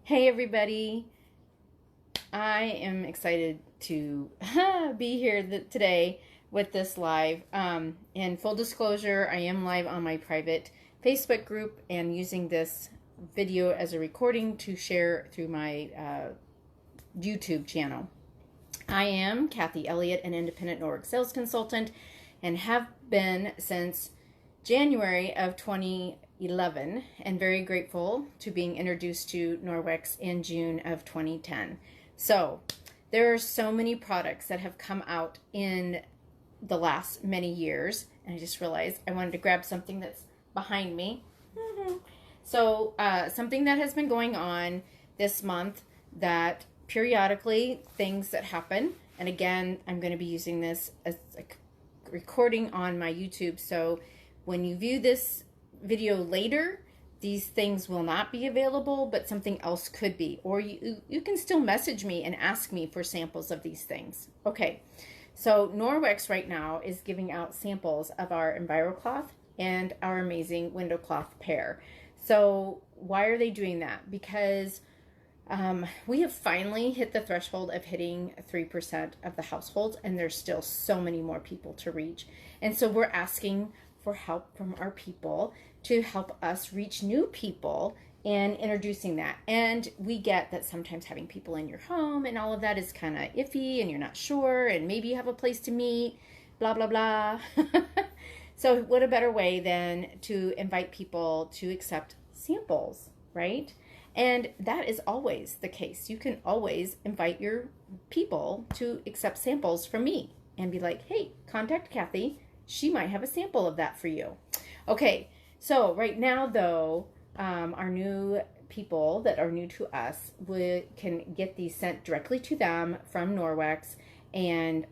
Hey everybody, I am excited to be here today with this live. In full disclosure, I am live on my private Facebook group and using this video as a recording to share through my YouTube channel. I am Kathy Elliott, an independent Norwex sales consultant, and have been since January of 2011, and very grateful to being introduced to Norwex in June of 2010. So there are so many products that have come out in the last many years, and I just realized I wanted to grab something that's behind me. So something that has been going on this month, that periodically things that happen, and again, I'm going to be using this as a recording on my YouTube, so when you view this video later, these things will not be available, but something else could be. Or you can still message me and ask me for samples of these things. Okay, so Norwex right now is giving out samples of our EnviroCloth and our amazing window cloth pair. So why are they doing that? Because we have finally hit the threshold of hitting 3% of the households, and there's still so many more people to reach. And so we're asking for help from our people to help us reach new people and introducing that. And we get that sometimes having people in your home and all of that is kind of iffy and you're not sure, and maybe you have a place to meet, blah, blah, blah. So what a better way than to invite people to accept samples, right? And that is always the case. You can always invite your people to accept samples from me and be like, hey, contact Kathy. She might have a sample of that for you. Okay, so right now though, our new people that are new to us can get these sent directly to them from Norwex, and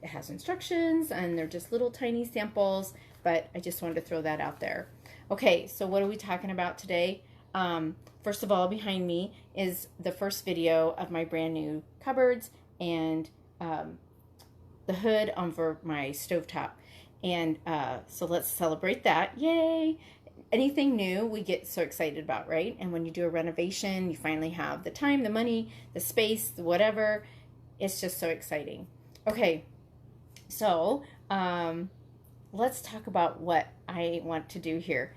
it has instructions and they're just little tiny samples, but I just wanted to throw that out there. Okay, so what are we talking about today? First of all, behind me is the first video of my brand new cupboards and the hood over my stovetop. And so let's celebrate that. Yay! Anything new we get so excited about, right? And when you do a renovation, you finally have the time, the money, the space, the whatever. It's just so exciting. Okay, so let's talk about what I want to do here.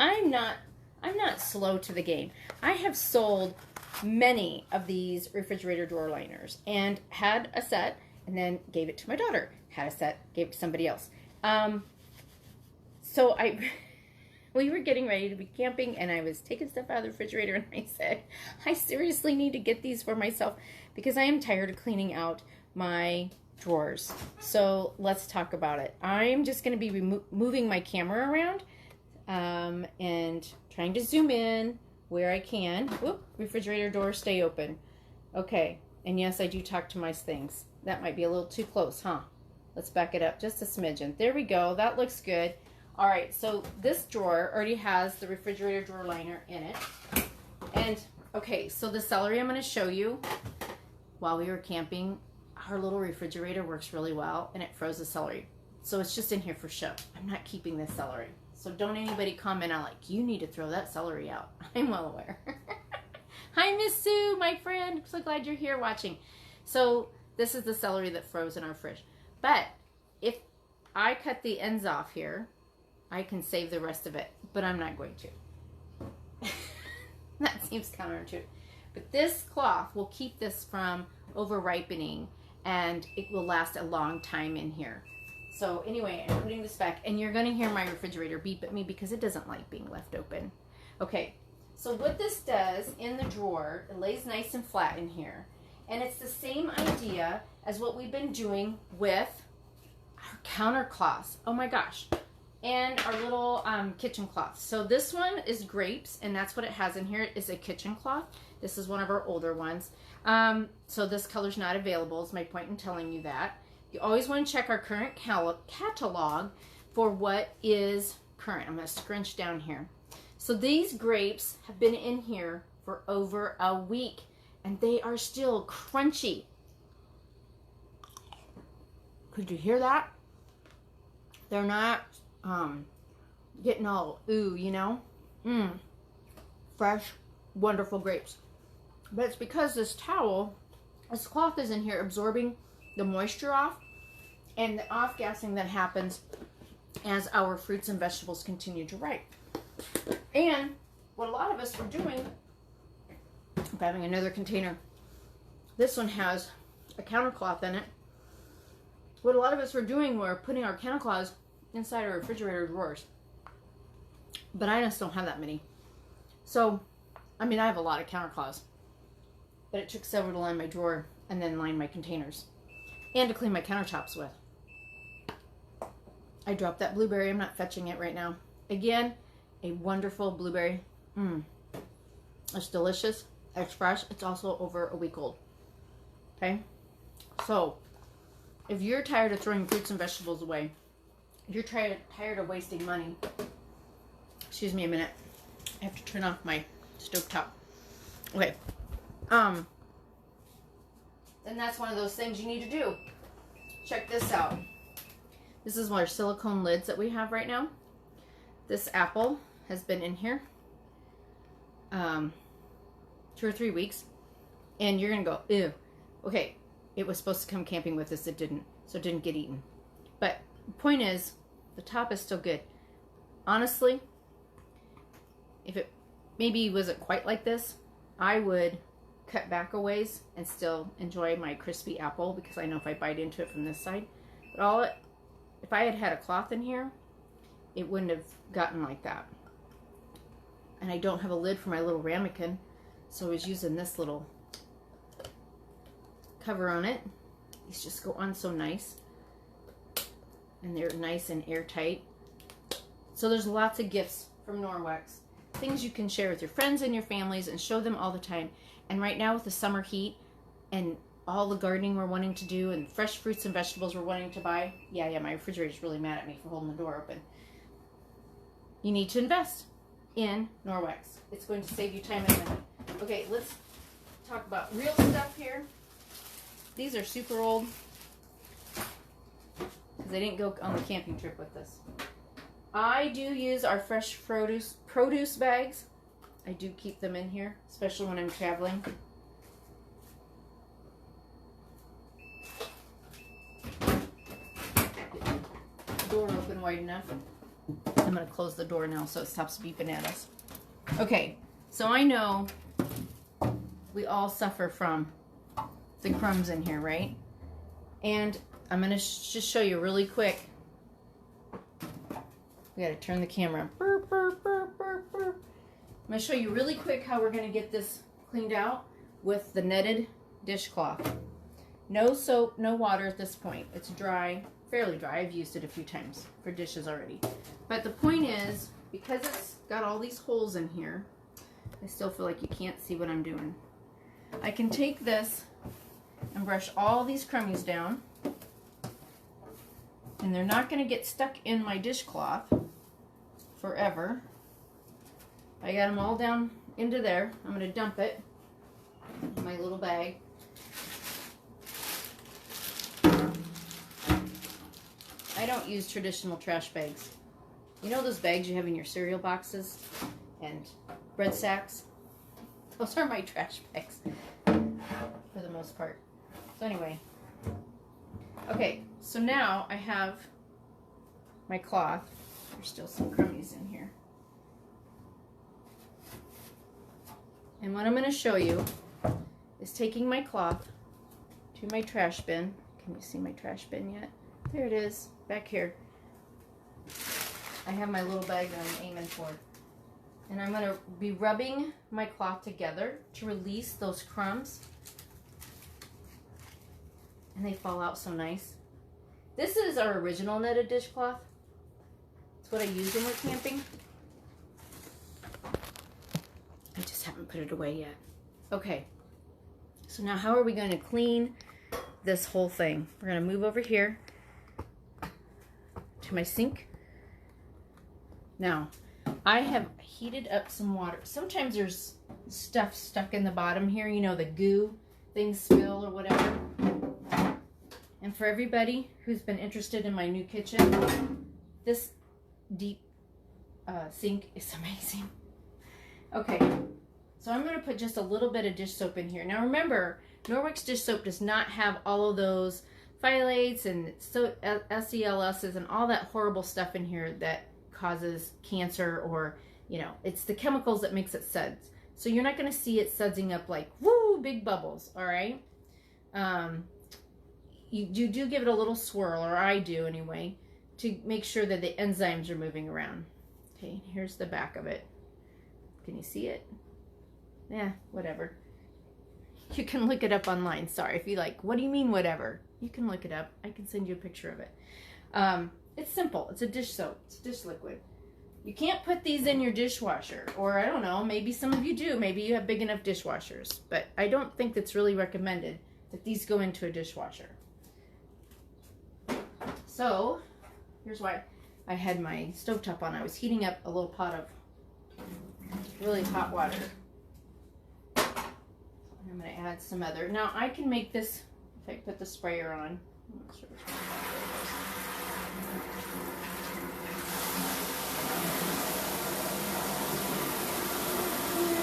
I'm not slow to the game. I have sold many of these refrigerator door liners and had a set and then gave it to my daughter. Had a set, gave it to somebody else. So we were getting ready to be camping, and I was taking stuff out of the refrigerator, and I said, I seriously need to get these for myself because I am tired of cleaning out my drawers. So let's talk about it. I'm just going to be moving my camera around and trying to zoom in where I can. Whoop, refrigerator doors stay open. Okay, and yes, I do talk to my things. That might be a little too close, huh? Let's back it up just a smidgen. There we go. That looks good. All right, so this drawer already has the refrigerator drawer liner in it. And, okay, so the celery I'm going to show you while we were camping, our little refrigerator works really well, and it froze the celery. So it's just in here for show. I'm not keeping this celery. So don't anybody comment out like, you need to throw that celery out. I'm well aware. Hi, Miss Sue, my friend. I'm so glad you're here watching. So this is the celery that froze in our fridge. But if I cut the ends off here, I can save the rest of it, but I'm not going to. That seems counterintuitive. But this cloth will keep this from over ripening, and it will last a long time in here. So anyway, I'm putting this back, and you're going to hear my refrigerator beep at me because it doesn't like being left open. Okay, so what this does in the drawer, it lays nice and flat in here. And it's the same idea as what we've been doing with our counter cloths. Oh my gosh. And our little kitchen cloths. So this one is grapes, and that's what it has in here, is a kitchen cloth. This is one of our older ones. So this color's not available, is my point in telling you that. You always want to check our current catalog for what is current. I'm going to scrunch down here. So these grapes have been in here for over a week, and they are still crunchy. Could you hear that? They're not getting all ooh, you know? Fresh wonderful grapes. But it's because this towel, this cloth is in here absorbing the moisture off and the off-gassing that happens as our fruits and vegetables continue to ripe. And what a lot of us were doing, I'm grabbing another container. This one has a countercloth in it. What a lot of us were doing were putting our countercloths inside our refrigerator drawers. But I just don't have that many. So, I mean, I have a lot of countercloths. But it took several to line my drawer and then line my containers. And to clean my countertops with. I dropped that blueberry. I'm not fetching it right now. Again, a wonderful blueberry. It's delicious. It's fresh. It's also over a week old. Okay? So, if you're tired of throwing fruits and vegetables away, if you're tired of wasting money, excuse me a minute. I have to turn off my stovetop. Okay. Then that's one of those things you need to do. Check this out. This is our silicone lids that we have right now. This apple has been in here 2 or 3 weeks. And you're going to go, ew. Okay, it was supposed to come camping with us. It didn't. So it didn't get eaten. But the point is, the top is still good. Honestly, if it maybe wasn't quite like this, I would cut back a ways and still enjoy my crispy apple, because I know if I bite into it from this side. But if I had had a cloth in here, it wouldn't have gotten like that. And I don't have a lid for my little ramekin, so I was using this little cover on it. These just go on so nice. And they're nice and airtight. So there's lots of gifts from Norwex. Things you can share with your friends and your families and show them all the time. And right now with the summer heat and all the gardening we're wanting to do and fresh fruits and vegetables we're wanting to buy. Yeah, my refrigerator's really mad at me for holding the door open. You need to invest in Norwex. It's going to save you time and money. Okay, let's talk about real stuff here. These are super old because they didn't go on the camping trip with us. I do use our fresh produce bags. I do keep them in here, especially when I'm traveling. Door open wide enough. I'm going to close the door now so it stops beeping at us. Okay, so I know we all suffer from the crumbs in here, right? And I'm going to just show you really quick. We got to turn the camera. Burp, burp, burp, burp, burp. I'm going to show you really quick how we're going to get this cleaned out with the netted dishcloth. No soap, no water at this point. It's dry, fairly dry. I've used it a few times for dishes already. But the point is, because it's got all these holes in here, I still feel like you can't see what I'm doing. I can take this and brush all these crummies down. And they're not going to get stuck in my dishcloth forever. I got them all down into there. I'm going to dump it in my little bag. I don't use traditional trash bags. You know those bags you have in your cereal boxes and bread sacks? Those are my trash bags for the most part. So anyway. Okay, so now I have my cloth. There's still some crummies in here. And what I'm going to show you is taking my cloth to my trash bin. Can you see my trash bin yet? There it is, back here. I have my little bag that I'm aiming for. And I'm going to be rubbing my cloth together to release those crumbs. And they fall out so nice. This is our original netted dishcloth. It's what I use when we're camping. I just haven't put it away yet. Okay. So now how are we going to clean this whole thing? We're going to move over here to my sink. Now, I have heated up some water. Sometimes there's stuff stuck in the bottom here. You know, the goo, things spill or whatever. And for everybody who's been interested in my new kitchen, this deep sink is amazing. Okay, So I'm going to put just a little bit of dish soap in here. Now remember, Norwex dish soap does not have all of those phthalates and SELSs and all that horrible stuff in here that causes cancer, or, you know, it's the chemicals that makes it suds. So you're not going to see it sudsing up like, woo, big bubbles, all right? You do give it a little swirl, or I do anyway, to make sure that the enzymes are moving around. Okay, here's the back of it. Can you see it? Yeah, whatever. You can look it up online. Sorry, if you like, what do you mean whatever? You can look it up. I can send you a picture of it. It's simple. It's a dish soap. It's a dish liquid. You can't put these in your dishwasher, or I don't know, maybe some of you do. Maybe you have big enough dishwashers, but I don't think that's really recommended that these go into a dishwasher. So here's why I had my stovetop on. I was heating up a little pot of really hot water. I'm going to add some other. Now I can make this if I put the sprayer on. I'm not sure which one.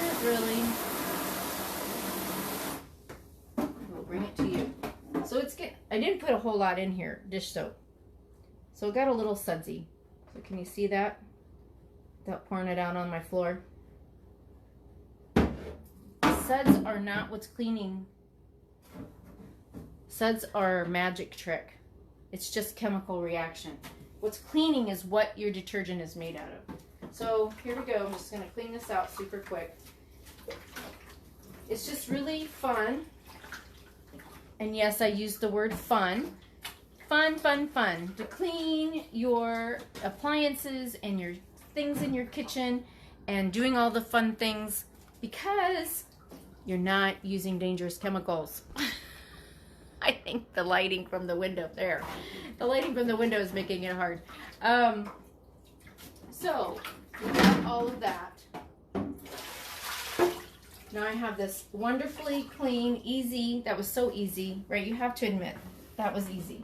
Not really. We'll bring it to you. So it's good. I didn't put a whole lot in here, dish soap. So it got a little sudsy. So can you see that? Without pouring it out on my floor. Suds are not what's cleaning. Suds are a magic trick. It's just chemical reaction. What's cleaning is what your detergent is made out of. So here we go. I'm just going to clean this out super quick. It's just really fun. And yes, I use the word fun. Fun, fun, fun. To clean your appliances and your things in your kitchen and doing all the fun things, because you're not using dangerous chemicals. I think the lighting from the window there. The lighting from the window is making it hard. So we got all of that. Now I have this wonderfully clean, easy, that was so easy, right? You have to admit, that was easy.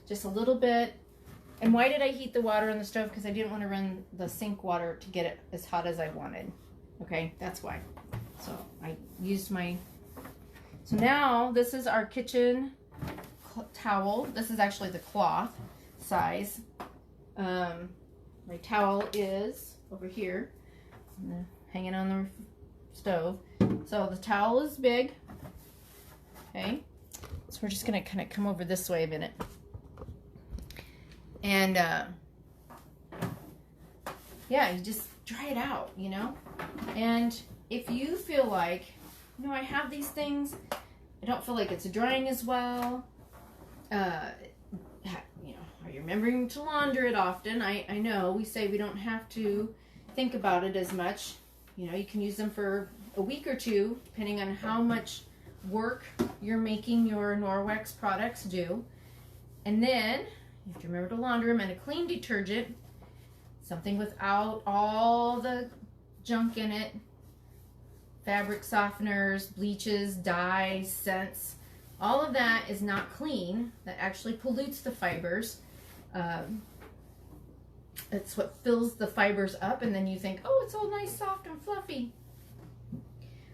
Just a little bit. And why did I heat the water on the stove? Because I didn't want to run the sink water to get it as hot as I wanted. Okay, that's why. So I used my, so now this is our kitchen towel. This is actually the cloth size. My towel is over here, hanging on the stove. So the towel is big. Okay, so we're just gonna kind of come over this way a minute. And yeah, you just dry it out, you know. And if you feel like, you know, I have these things, I don't feel like it's drying as well, you know, are you remembering to launder it often? I know we say we don't have to think about it as much. You know, you can use them for a week or two, depending on how much work you're making your Norwex products do. And then you have to remember to launder them in a clean detergent, something without all the junk in it, fabric softeners, bleaches, dyes, scents. All of that is not clean. That actually pollutes the fibers. It's what fills the fibers up, and then you think, oh, it's all nice, soft, and fluffy.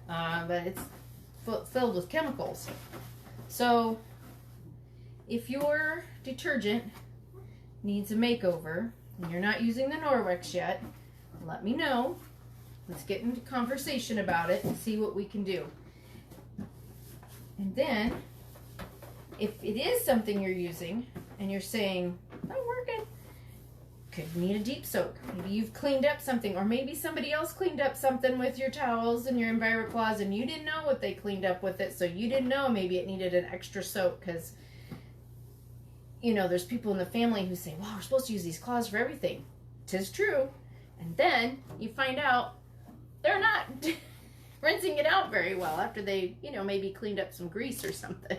But it's filled with chemicals. So if your detergent needs a makeover and you're not using the Norwex yet, let me know. Let's get into conversation about it and see what we can do. And then, if it is something you're using and you're saying, not working, could need a deep soak. Maybe you've cleaned up something, or maybe somebody else cleaned up something with your towels and your EnviroCloths and you didn't know what they cleaned up with it, so you didn't know maybe it needed an extra soak, because, you know, there's people in the family who say, well, we're supposed to use these cloths for everything. 'Tis true. And then you find out they're not rinsing it out very well after they, you know, maybe cleaned up some grease or something.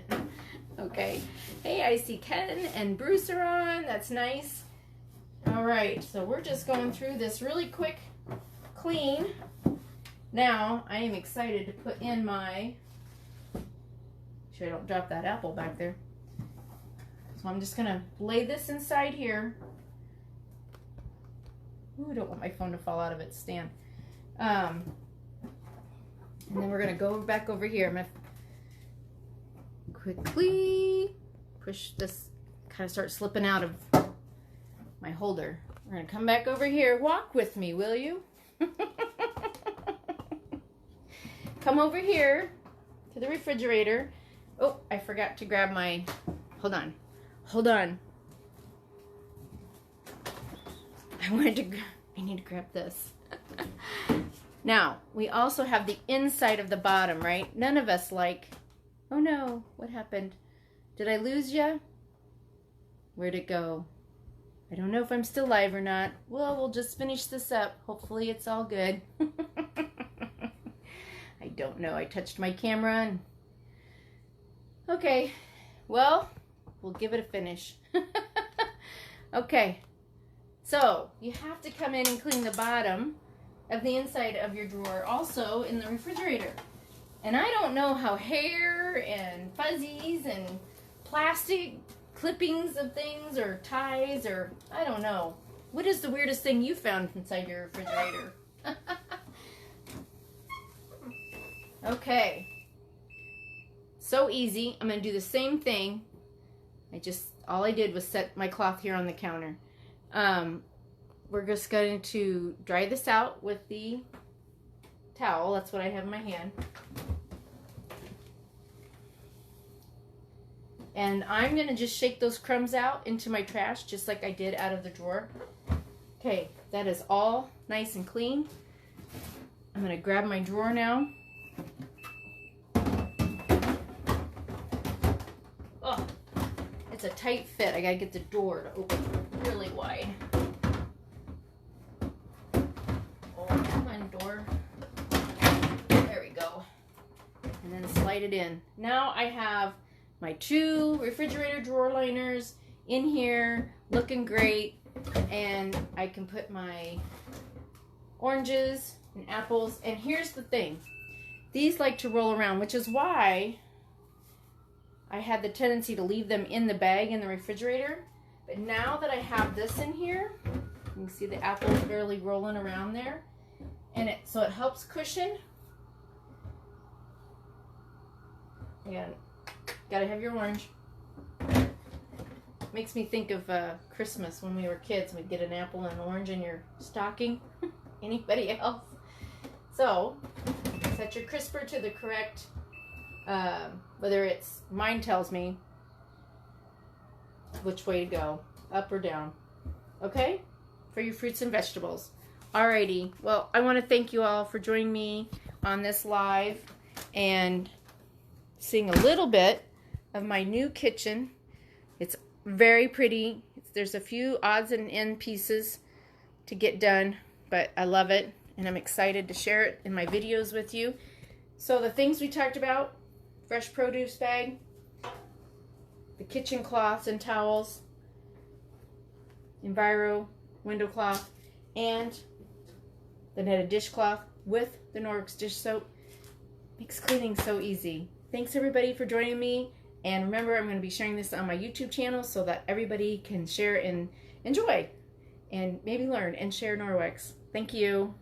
Okay. Hey, I see Ken and Bruce are on. That's nice. All right. So we're just going through this really quick clean. Now, I am excited to put in my, make sure I don't drop that apple back there. So I'm just going to lay this inside here. Ooh, I don't want my phone to fall out of its stand. And then we're gonna go back over here. I'm gonna quickly push this, kind of start slipping out of my holder. We're gonna come back over here. Walk with me, will you? Come over here to the refrigerator. Oh, I forgot to grab my, hold on. I need to grab this. Now, we also have the inside of the bottom, right? None of us like, oh no, what happened? Did I lose ya? Where'd it go? I don't know if I'm still live or not. Well, we'll just finish this up. Hopefully it's all good. I don't know. I touched my camera and... Okay, well, we'll give it a finish. Okay, so you have to come in and clean the bottom of the inside of your drawer, also in the refrigerator. And I don't know how hair and fuzzies and plastic clippings of things or ties or I don't know. What is the weirdest thing you found inside your refrigerator? Okay. So easy. I'm going to do the same thing. All I did was set my cloth here on the counter. We're just going to dry this out with the towel. That's what I have in my hand. And I'm going to just shake those crumbs out into my trash just like I did out of the drawer. Okay, that is all nice and clean. I'm going to grab my drawer now. Oh, it's a tight fit. I got to get the door to open really wide. Oh, come on, door. There we go. And then slide it in. Now I have my 2 refrigerator drawer liners in here, looking great, and I can put my oranges and apples. And here's the thing, these like to roll around, which is why I had the tendency to leave them in the bag in the refrigerator. But now that I have this in here, you can see the apples barely rolling around there, and so it helps cushion. Again, gotta have your orange. Makes me think of Christmas when we were kids. We'd get an apple and an orange in your stocking. Anybody else? So, set your crisper to the correct, whether it's, mine tells me which way to go, up or down. Okay? For your fruits and vegetables. Alrighty. Well, I want to thank you all for joining me on this live and seeing a little bit of my new kitchen. It's very pretty. There's a few odds and end pieces to get done, but I love it and I'm excited to share it in my videos with you. So the things we talked about, fresh produce bag, the kitchen cloths and towels, Enviro window cloth, and the netted dishcloth with the Norwex dish soap makes cleaning so easy. Thanks everybody for joining me. And remember, I'm going to be sharing this on my YouTube channel so that everybody can share and enjoy and maybe learn and share Norwex. Thank you.